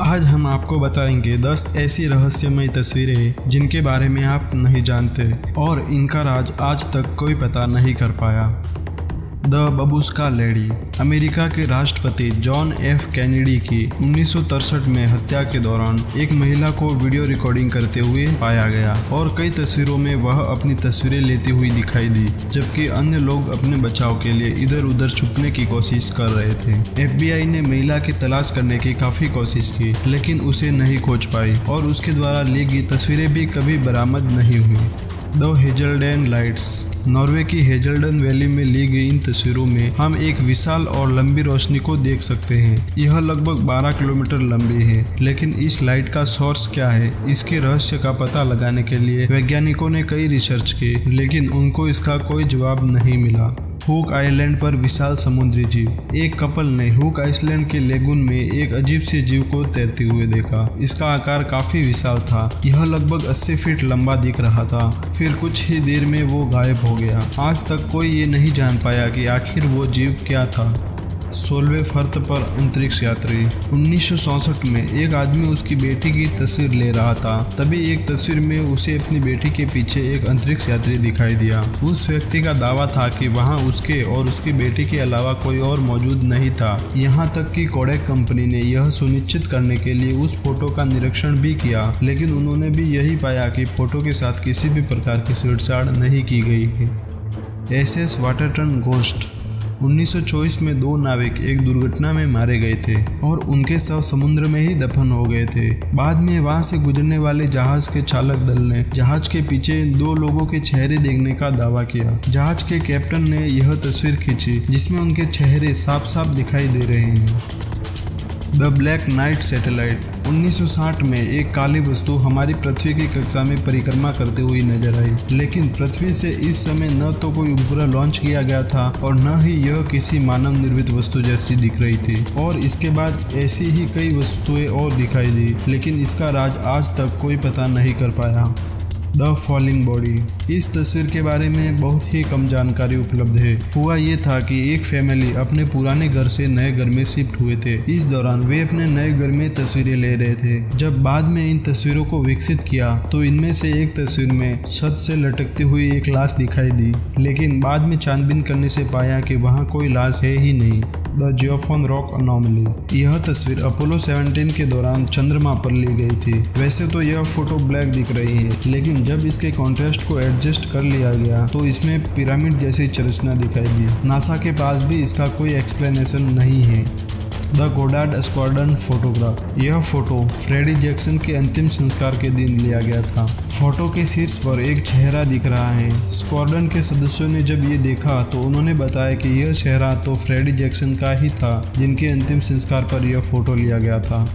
आज हम आपको बताएंगे 10 ऐसी रहस्यमय तस्वीरें जिनके बारे में आप नहीं जानते और इनका राज आज तक कोई पता नहीं कर पाया। The बबूस्का lady. अमेरिका के राष्ट्रपति जॉन एफ कैनेडी की 1963 में हत्या के दौरान एक महिला को वीडियो रिकॉर्डिंग करते हुए पाया गया और कई तस्वीरों में वह अपनी तस्वीरें लेती हुई दिखाई दी, जबकि अन्य लोग अपने बचाव के लिए इधर उधर छुपने की कोशिश कर रहे थे। FBI ने महिला की तलाश करने की काफी कोशिश की, लेकिन उसे नहीं खोज पाई और उसके द्वारा ली गई तस्वीरें भी कभी बरामद नहीं हुई। The हेजल्डेन lights. नॉर्वे की हेजल्डन वैली में ली गई इन तस्वीरों में हम एक विशाल और लंबी रोशनी को देख सकते हैं। यह लगभग 12 किलोमीटर लंबी है, लेकिन इस लाइट का सोर्स क्या है, इसके रहस्य का पता लगाने के लिए वैज्ञानिकों ने कई रिसर्च की, लेकिन उनको इसका कोई जवाब नहीं मिला। हुक आइलैंड पर विशाल समुद्री जीव। एक कपल ने हुक आइलैंड के लेगून में एक अजीब से जीव को तैरते हुए देखा। इसका आकार काफी विशाल था। यह लगभग 80 फीट लंबा दिख रहा था। फिर कुछ ही देर में वो गायब हो गया। आज तक कोई ये नहीं जान पाया कि आखिर वो जीव क्या था। 16वें फर्श पर अंतरिक्ष यात्री। 1964 में एक आदमी उसकी बेटी की तस्वीर ले रहा था। तभी एक तस्वीर में उसे अपनी बेटी के पीछे एक अंतरिक्ष यात्री दिखाई दिया। उस व्यक्ति का दावा था कि वहां उसके और उसकी बेटी के अलावा कोई और मौजूद नहीं था। यहाँ तक कि कोडैक कंपनी ने यह सुनिश्चित करने के लिए उस फोटो का निरीक्षण भी किया, लेकिन उन्होंने भी यही पाया कि फोटो के साथ किसी भी प्रकार की छेड़छाड़ नहीं की गई है। SS वाटरटन ghost. 1924 में 2 नाविक एक दुर्घटना में मारे गए थे और उनके शव समुद्र में ही दफन हो गए थे। बाद में वहां से गुजरने वाले जहाज के चालक दल ने जहाज के पीछे 2 लोगों के चेहरे देखने का दावा किया। जहाज के कैप्टन ने यह तस्वीर खींची जिसमें उनके चेहरे साफ साफ दिखाई दे रहे हैं। The black night satellite. 1960 में एक काली वस्तु हमारी पृथ्वी की कक्षा में परिक्रमा करते हुई नजर आई, लेकिन पृथ्वी से इस समय न तो कोई उपग्रह लॉन्च किया गया था और न ही यह किसी मानव निर्मित वस्तु जैसी दिख रही थी। और इसके बाद ऐसी ही कई वस्तुएं और दिखाई दी, लेकिन इसका राज आज तक कोई पता नहीं कर पाया। The falling body. इस तस्वीर के बारे में बहुत ही कम जानकारी उपलब्ध है। हुआ ये था कि एक फैमिली अपने पुराने घर से नए घर में शिफ्ट हुए थे। इस दौरान वे अपने नए घर में तस्वीरें ले रहे थे। जब बाद में इन तस्वीरों को विकसित किया तो इनमें से एक तस्वीर में छत से लटकती हुई एक लाश दिखाई दी, लेकिन बाद में छानबीन करने से पाया कि वहाँ कोई लाश है ही नहीं। The JioPhone rock anomaly. यह तस्वीर अपोलो 17 के दौरान चंद्रमा पर ली गई थी। वैसे तो यह फोटो ब्लैक दिख रही है, लेकिन जब इसके कॉन्ट्रास्ट को एडजस्ट कर लिया गया तो इसमें पिरामिड जैसी संरचना दिखाई दी। नासा के पास भी इसका कोई एक्सप्लेनेशन नहीं है। The Goddard squadron photograph. यह फोटो फ्रेडी जैक्सन के अंतिम संस्कार के दिन लिया गया था। फोटो के शीर्ष पर एक चेहरा दिख रहा है। स्क्वाड्रन के सदस्यों ने जब ये देखा तो उन्होंने बताया कि यह चेहरा तो फ्रेडी जैक्सन का ही था, जिनके अंतिम संस्कार पर यह फोटो लिया गया था।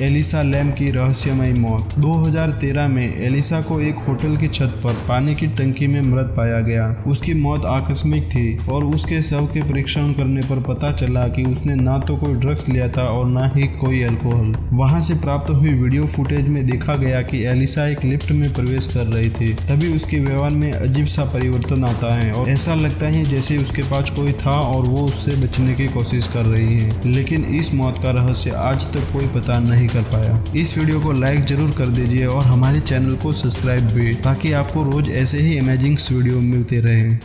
एलिसा लैम की रहस्यमय मौत। 2013 में एलिसा को एक होटल की छत पर पानी की टंकी में मृत पाया गया। उसकी मौत आकस्मिक थी और उसके शव के परीक्षण करने पर पता चला कि उसने ना तो कोई ड्रग्स लिया था और ना ही कोई अल्कोहल। वहां से प्राप्त हुई वीडियो फुटेज में देखा गया कि एलिसा एक लिफ्ट में प्रवेश कर रही थी। तभी उसके व्यवहार में अजीब सा परिवर्तन आता है और ऐसा लगता है जैसे उसके पास कोई था और वो उससे बचने की कोशिश कर रही है, लेकिन इस मौत का रहस्य आज तक कोई पता नहीं कर पाया। इस वीडियो को लाइक जरूर कर दीजिए और हमारे चैनल को सब्सक्राइब भी, ताकि आपको रोज ऐसे ही अमेजिंग वीडियो मिलते रहें।